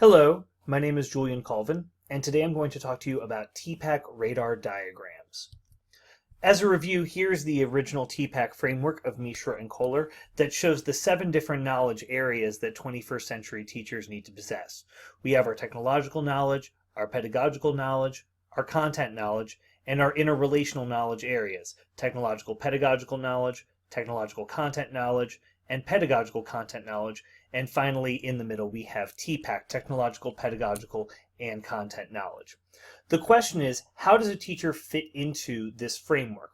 Hello, my name is Julian Colvin, and today I'm going to talk to you about TPACK radar diagrams. As a review, here's the original TPACK framework of Mishra and Kohler that shows the 7 different knowledge areas that 21st century teachers need to possess. We have our technological knowledge, our pedagogical knowledge, our content knowledge, and our interrelational knowledge areas, technological pedagogical knowledge, technological content knowledge, and pedagogical content knowledge, and finally in the middle we have TPACK, technological, pedagogical, and content knowledge. The question is, how does a teacher fit into this framework?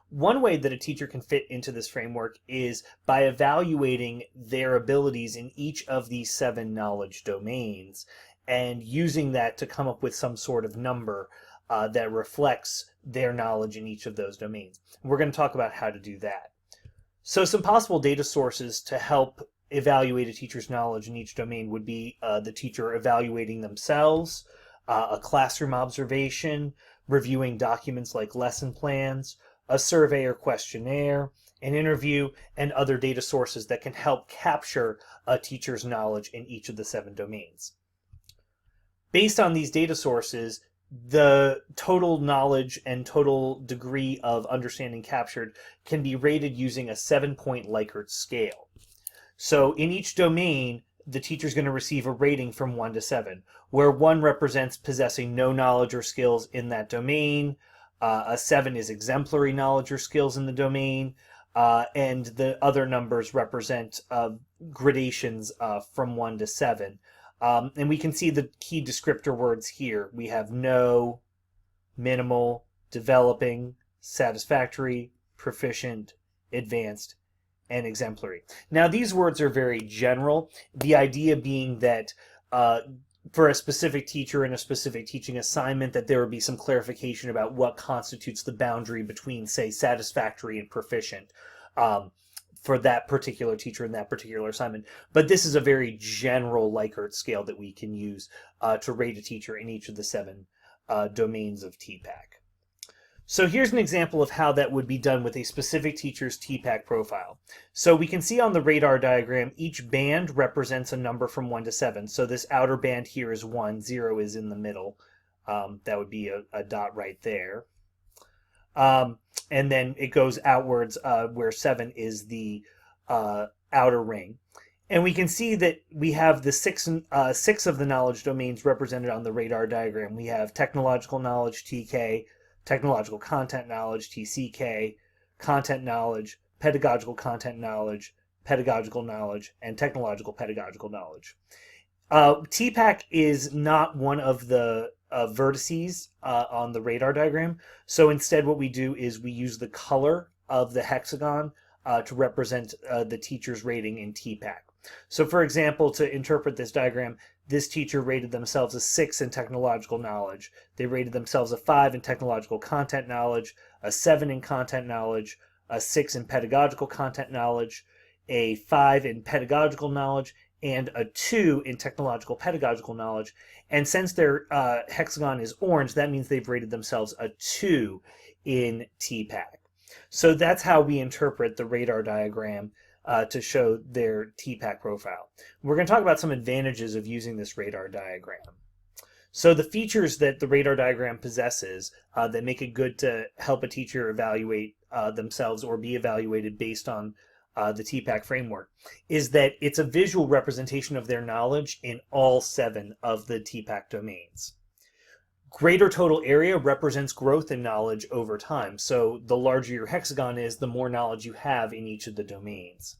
One way that a teacher can fit into this framework is by evaluating their abilities in each of these 7 knowledge domains and using that to come up with some sort of number that reflects their knowledge in each of those domains. We're going to talk about how to do that. So some possible data sources to help evaluate a teacher's knowledge in each domain would be the teacher evaluating themselves, a classroom observation, reviewing documents like lesson plans, a survey or questionnaire, an interview, and other data sources that can help capture a teacher's knowledge in each of the 7 domains. Based on these data sources, the total knowledge and total degree of understanding captured can be rated using a 7-point Likert scale. So in each domain, the teacher is going to receive a rating from 1 to 7, where 1 represents possessing no knowledge or skills in that domain, a 7 is exemplary knowledge or skills in the domain, and the other numbers represent gradations from 1 to 7. And we can see the key descriptor words here. We have no, minimal, developing, satisfactory, proficient, advanced, and exemplary. Now these words are very general, the idea being that for a specific teacher in a specific teaching assignment that there would be some clarification about what constitutes the boundary between, say, satisfactory and proficient for that particular teacher in that particular assignment. But this is a very general Likert scale that we can use to rate a teacher in each of the 7 domains of TPACK. So here's an example of how that would be done with a specific teacher's TPACK profile. So we can see on the radar diagram, each band represents a number from 1 to 7. So this outer band here is 1, 0 is in the middle. That would be a dot right there. And then it goes outwards where 7 is the outer ring. And we can see that we have the 6 of the knowledge domains represented on the radar diagram. We have technological knowledge, TK, technological content knowledge, TCK, content knowledge, pedagogical content knowledge, pedagogical knowledge, and technological pedagogical knowledge. TPACK is not one of the vertices on the radar diagram. So instead what we do is we use the color of the hexagon to represent the teacher's rating in TPACK. So for example, to interpret this diagram, this teacher rated themselves a 6 in technological knowledge. They rated themselves a 5 in technological content knowledge, a 7 in content knowledge, a 6 in pedagogical content knowledge, a 5 in pedagogical knowledge, and a 2 in technological pedagogical knowledge. And since their hexagon is orange, that means they've rated themselves a 2 in TPACK. So that's how we interpret the radar diagram to show their TPACK profile. We're going to talk about some advantages of using this radar diagram. So the features that the radar diagram possesses that make it good to help a teacher evaluate themselves or be evaluated based on the TPACK framework is that it's a visual representation of their knowledge in all 7 of the TPACK domains. Greater total area represents growth in knowledge over time. So the larger your hexagon is, the more knowledge you have in each of the domains.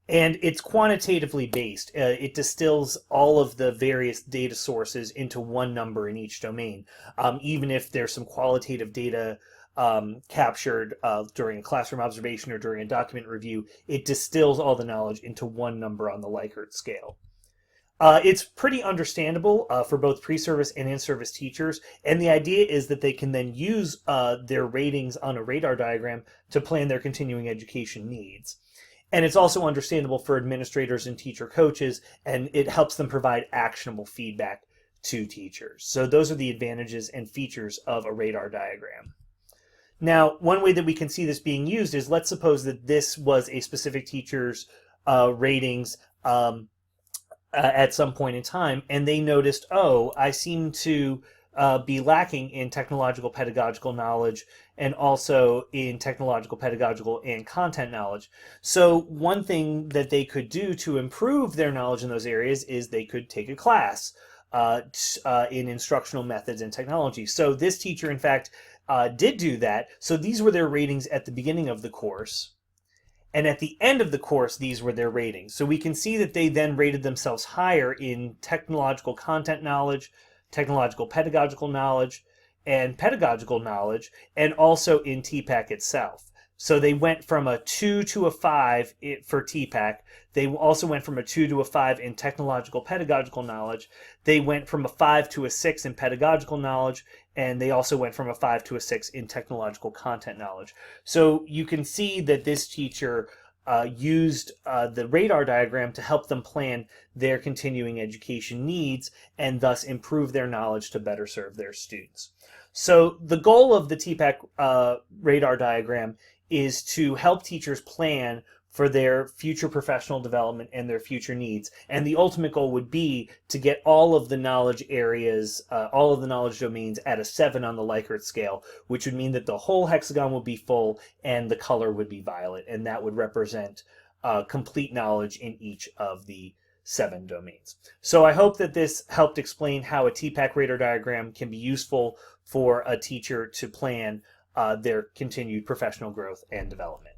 And it's quantitatively based. It distills all of the various data sources into one number in each domain. Even if there's some qualitative data captured during a classroom observation or during a document review, it distills all the knowledge into one number on the Likert scale. It's pretty understandable for both pre-service and in-service teachers, and the idea is that they can then use their ratings on a radar diagram to plan their continuing education needs. And it's also understandable for administrators and teacher coaches, and it helps them provide actionable feedback to teachers. So those are the advantages and features of a radar diagram. Now, one way that we can see this being used is, let's suppose that this was a specific teacher's ratings at some point in time, and they noticed, oh, I seem to be lacking in technological pedagogical knowledge and also in technological pedagogical and content knowledge. So one thing that they could do to improve their knowledge in those areas is they could take a class in instructional methods and technology. So this teacher, in fact, did do that. So these were their ratings at the beginning of the course. And at the end of the course, these were their ratings. So we can see that they then rated themselves higher in technological content knowledge, technological pedagogical knowledge, and pedagogical knowledge, and also in TPACK itself. So they went from a 2 to a 5 for TPACK. They also went from a 2 to a 5 in technological pedagogical knowledge. They went from a 5 to a 6 in pedagogical knowledge, and they also went from a 5 to a 6 in technological content knowledge. So you can see that this teacher used the radar diagram to help them plan their continuing education needs and thus improve their knowledge to better serve their students. So the goal of the TPACK radar diagram is to help teachers plan for their future professional development and their future needs. And the ultimate goal would be to get all of the knowledge areas, all of the knowledge domains at a 7 on the Likert scale, which would mean that the whole hexagon would be full and the color would be violet. And that would represent complete knowledge in each of the 7 domains. So I hope that this helped explain how a TPACK radar diagram can be useful for a teacher to plan their continued professional growth and development.